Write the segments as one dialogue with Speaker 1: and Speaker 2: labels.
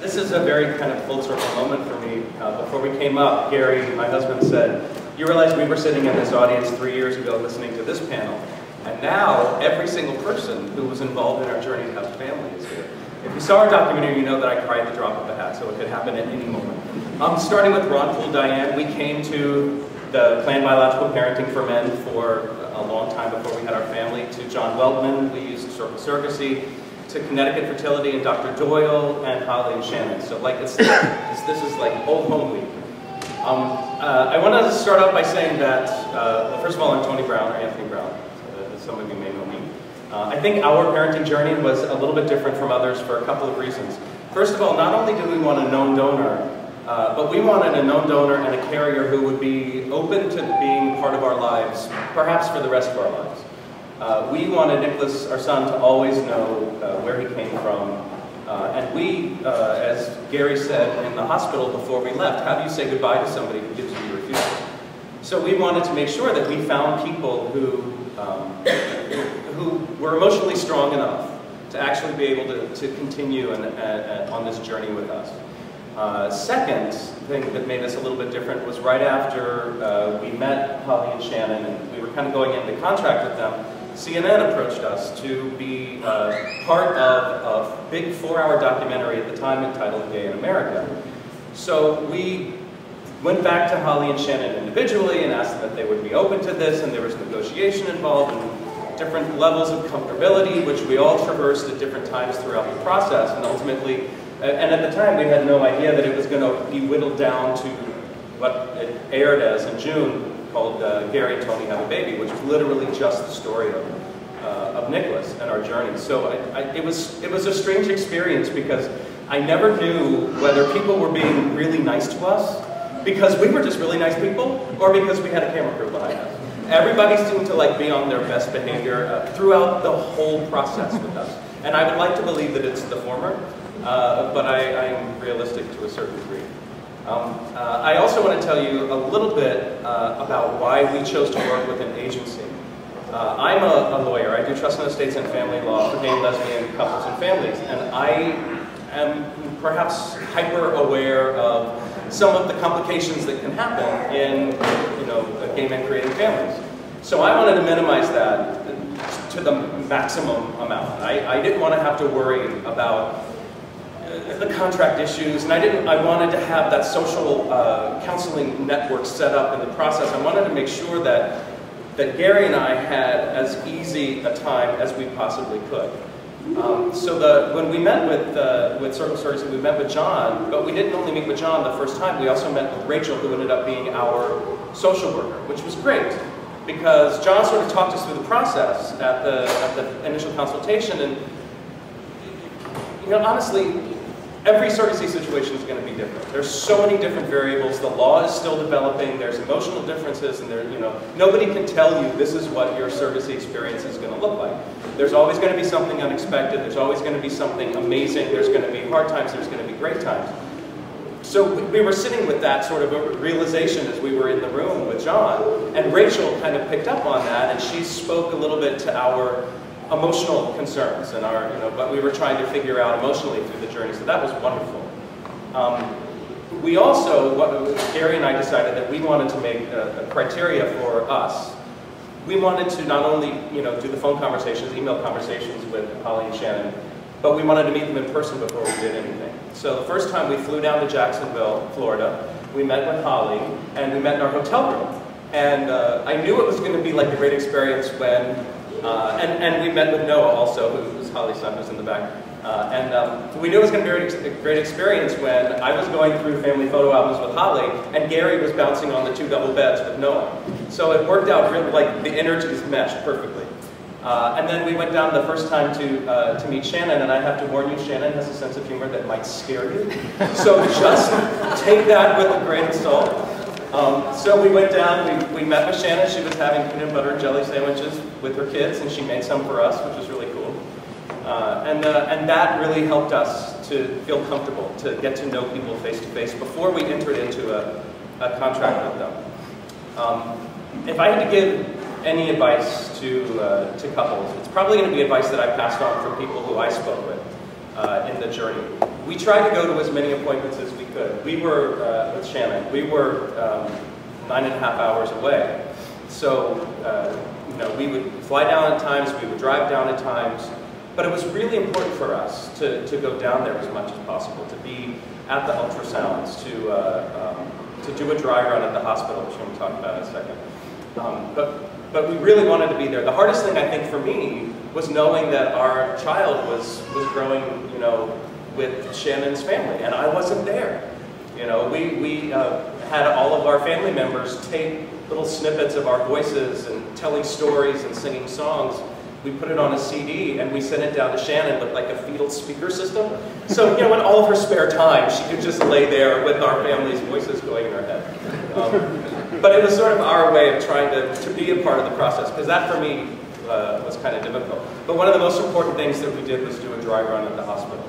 Speaker 1: This is a very kind of full circle moment for me. Before we came up, Gary, my husband, said, "You realize we were sitting in this audience 3 years ago listening to this panel, and now every single person who was involved in our journey to have family is here." If you saw our documentary, you know that I cried at the drop of a hat, so it could happen at any moment. Starting with Ron, Poole, Diane, we came to the Planned Biological Parenting for Men for a long time before we had our family. To John Weltman, we used Circle Surrogacy. To Connecticut Fertility and Dr. Doyle and Holly and Shannon. So like this is like old home week. I want to start off by saying that, well, first of all, I'm Tony Brown, or Anthony Brown. Some of you may know me. I think our parenting journey was a little bit different from others for a couple of reasons. First of all, not only did we want a known donor, but we wanted a known donor and a carrier who would be open to being part of our lives, perhaps for the rest of our lives. We wanted Nicholas, our son, to always know where he came from. And we, as Gary said in the hospital before we left, how do you say goodbye to somebody who gives you your refusal? So we wanted to make sure that we found people who were emotionally strong enough to actually be able to continue on this journey with us. Second thing that made us a little bit different was right after we met Holly and Shannon and we were kind of going into contract with them, CNN approached us to be part of a big 4-hour documentary at the time entitled Gay in America. So we went back to Holly and Shannon individually and asked them if they would be open to this, and there was negotiation involved and different levels of comfortability, which we all traversed at different times throughout the process, and ultimately, and at the time we had no idea that it was going to be whittled down to what it aired as in June, called Gary and Tony Have a Baby, which was literally just the story of Nicholas and our journey. So it was a strange experience because I never knew whether people were being really nice to us because we were just really nice people or because we had a camera crew behind us. Everybody seemed to like be on their best behavior throughout the whole process with us. And I would like to believe that it's the former, but I am realistic to a certain degree. I also want to tell you a little bit about why we chose to work with an agency. I'm a lawyer. I do trust in estates and family law for gay, lesbian couples and families, and I am perhaps hyper aware of some of the complications that can happen in, gay men creating families. So I wanted to minimize that to the maximum amount. I didn't want to have to worry about the contract issues, and I wanted to have that social counseling network set up in the process. I wanted to make sure that Gary and I had as easy a time as we possibly could. When we met with Circle Surrogacy, we met with John, but we didn't only meet with John the first time, we also met with Rachel, who ended up being our social worker, which was great, because John sort of talked us through the process at the initial consultation, and honestly, every surrogacy situation is going to be different. There's so many different variables. The law is still developing. There's emotional differences, and nobody can tell you this is what your surrogacy experience is going to look like. There's always going to be something unexpected. There's always going to be something amazing. There's going to be hard times. There's going to be great times. So we were sitting with that sort of a realization as we were in the room with John, and Rachel kind of picked up on that, and she spoke a little bit to our emotional concerns and what we were trying to figure out emotionally through the journey, so that was wonderful. We also, Gary and I decided that we wanted to make a criteria for us. We wanted to not only do the phone conversations, email conversations with Holly and Shannon, but we wanted to meet them in person before we did anything. So the first time we flew down to Jacksonville, Florida, we met with Holly, and we met in our hotel room. And I knew it was going to be like a great experience when and we met with Noah also, who's Holly's son, who's in the back. We knew it was going to be a great experience when I was going through family photo albums with Holly, and Gary was bouncing on the 2 double beds with Noah. So it worked out really, like the energies meshed perfectly. And then we went down the first time to meet Shannon, and I have to warn you, Shannon has a sense of humor that might scare you. So just take that with a grain of salt. So we went down, we met with Shannon. She was having peanut butter and jelly sandwiches with her kids, and she made some for us, which was really cool. And that really helped us to feel comfortable, to get to know people face to face before we entered into a contract with them. If I had to give any advice to couples, it's probably going to be advice that I passed on from people who I spoke with. in the journey. We tried to go to as many appointments as we could. We were, with Shannon, we were 9.5 hours away. So, you know, we would fly down at times, we would drive down at times, but it was really important for us to go down there as much as possible, to be at the ultrasounds, to do a dry run at the hospital, which we'll talk about in a second. But we really wanted to be there. The hardest thing, I think, for me was knowing that our child was growing, you know, with Shannon's family, and I wasn't there. You know, we had all of our family members tape little snippets of our voices and telling stories and singing songs. We put it on a CD and we sent it down to Shannon with like a fetal speaker system. So, you know, in all of her spare time, she could just lay there with our family's voices going in her head. But it was sort of our way of trying to be a part of the process, because that for me was kind of difficult. But one of the most important things that we did was do a dry run at the hospital.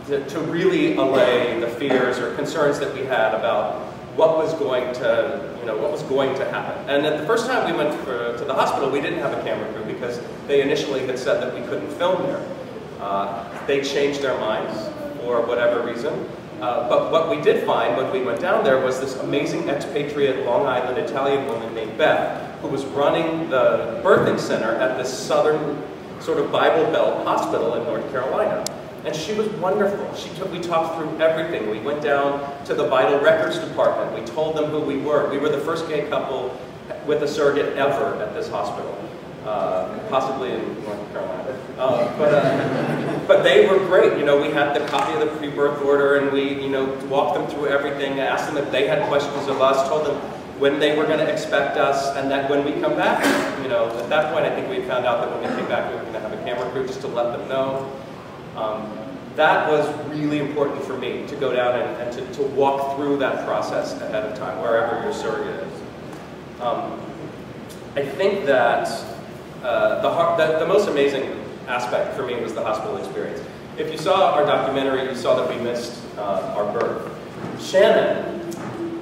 Speaker 1: To really allay the fears or concerns that we had about what was going to, you know, what was going to happen. And at the first time we went to the hospital, we didn't have a camera crew because they initially had said that we couldn't film there. They changed their minds for whatever reason. But what we did find when we went down there was this amazing expatriate Long Island Italian woman named Beth, who was running the birthing center at this southern sort of Bible Belt hospital in North Carolina. And she was wonderful. We talked through everything. We went down to the vital records department. We told them who we were. We were the first gay couple with a surrogate ever at this hospital, possibly in North Carolina. But they were great. You know, we had the copy of the pre-birth order, and we, you know, walked them through everything, asked them if they had questions of us, told them when they were going to expect us, and that when we come back, you know, at that point I think we found out that when we came back we were going to have a camera crew just to let them know. That was really important for me, to go down and to walk through that process ahead of time, wherever your surrogate is. I think that the most amazing aspect for me was the hospital experience. If you saw our documentary, you saw that we missed our birth. Shannon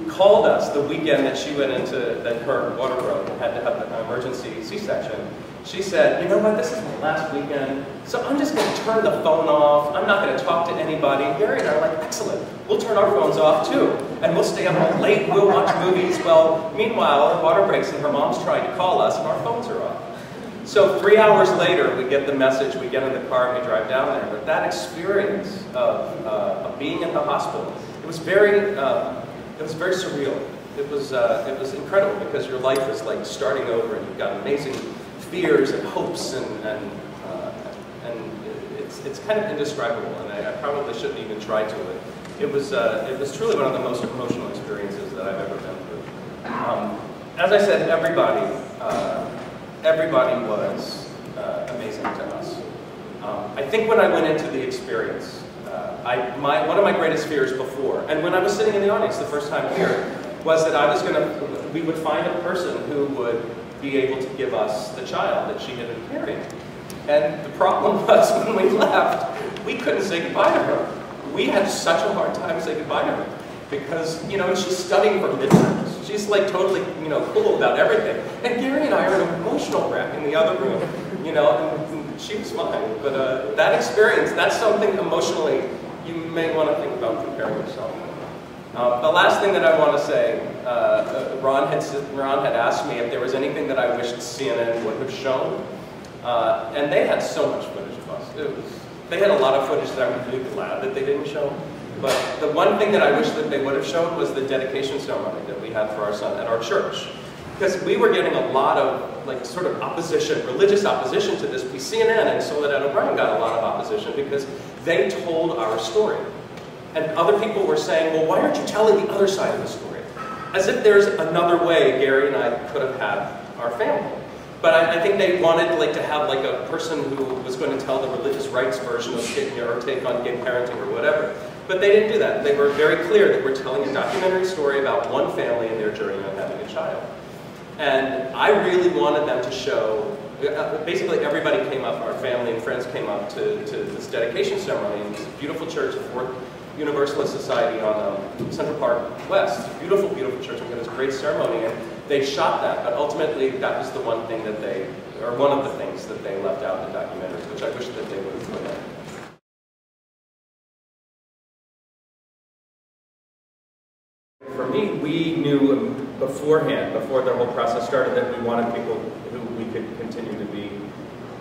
Speaker 1: called us the weekend that she went into, that her water broke and had to have an emergency C-section. She said, you know what, this is my last weekend, so I'm just going to turn the phone off. I'm not going to talk to anybody. Gary and I are like, excellent. We'll turn our phones off too. And we'll stay up all late, we'll watch movies. Well, meanwhile, her water breaks and her mom's trying to call us and our phones are off. So 3 hours later, we get the message, we get in the car and we drive down there. But that experience of being in the hospital, it was very surreal. It was incredible, because your life is like starting over and you've got amazing fears and hopes, and it's kind of indescribable, and I probably shouldn't even try to. It was truly one of the most emotional experiences that I've ever been through. As I said, everybody was amazing to us. I think when I went into the experience, one of my greatest fears before, and when I was sitting in the audience the first time here, was that we would find a person who would be able to give us the child that she had been carrying. And the problem was, when we left, we couldn't say goodbye to her. We had such a hard time saying goodbye to her, because, you know, she's studying for midterms. She's like totally, you know, cool about everything. And Gary and I are an emotional wreck in the other room, you know, and she was fine. But that experience, that's something emotionally you may want to think about preparing yourself. The last thing that I want to say, Ron had asked me if there was anything that I wished CNN would have shown, and they had so much footage of us. They had a lot of footage that I'm really glad that they didn't show. But the one thing that I wish that they would have shown was the dedication ceremony that we had for our son at our church. Because we were getting a lot of, like, sort of opposition, religious opposition to this. CNN and Soledad O'Brien got a lot of opposition because they told our story. And other people were saying, well, why aren't you telling the other side of the story? As if there's another way Gary and I could have had our family. But I think they wanted, like, to have, like, a person who was going to tell the religious rights version of or take on gay parenting or whatever. But they didn't do that. They were very clear that we're telling a documentary story about one family and their journey on having a child. And I really wanted them to show, basically everybody came up, our family and friends came up to this dedication ceremony in this beautiful church, the Fourth Universalist Society on Central Park West. It's a beautiful, beautiful church. We had this great ceremony, and they shot that. But ultimately, that was the one thing that one of the things that they left out in the documentary, which I wish that they would have put in. we knew beforehand, before the whole process started, that we wanted people who we could continue to be,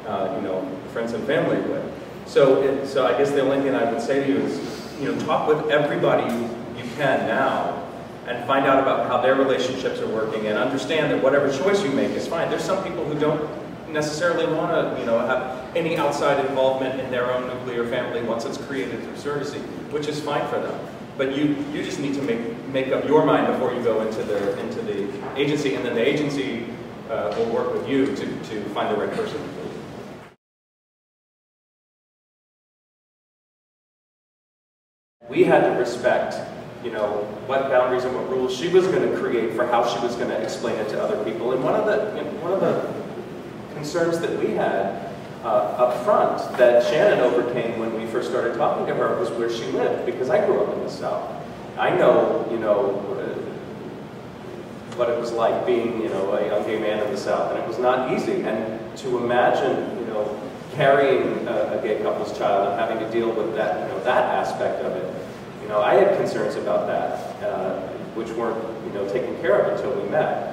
Speaker 1: you know, friends and family with. So I guess the only thing I would say to you is, you know, talk with everybody you can now, and find out about how their relationships are working, and understand that whatever choice you make is fine. There's some people who don't necessarily want to, you know, have any outside involvement in their own nuclear family once it's created through surrogacy, which is fine for them. But you just need to make up your mind before you go into the agency, and then the agency will work with you to find the right person for you. We had to respect, you know, what boundaries and what rules she was going to create for how she was going to explain it to other people. And one of the concerns that we had up front that Shannon overcame when we first started talking to her was where she lived, because I grew up in the South. I know, you know, what it was like being, you know, a young gay man in the South, and it was not easy. And to imagine, you know, carrying a gay couple's child and having to deal with that, you know, that aspect of it. You know, I had concerns about that, which weren't, you know, taken care of until we met.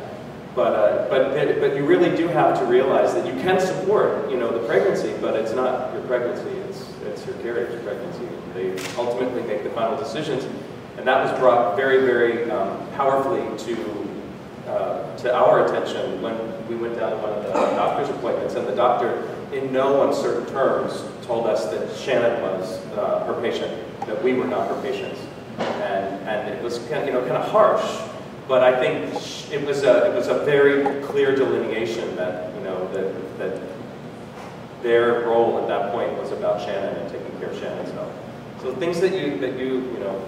Speaker 1: But you really do have to realize that you can support, you know, the pregnancy, but it's not your pregnancy; it's your carrier's pregnancy. They ultimately make the final decisions, and that was brought very, very powerfully to our attention when we went down to one of the doctor's appointments, and the doctor, in no uncertain terms, told us that Shannon was her patient, that we were not her patients, and it was kind of harsh, but I think it was a very clear delineation that, you know, that their role at that point was about Shannon and taking care of Shannon's health. So things that you know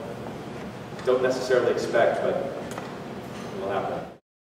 Speaker 1: don't necessarily expect, but will happen.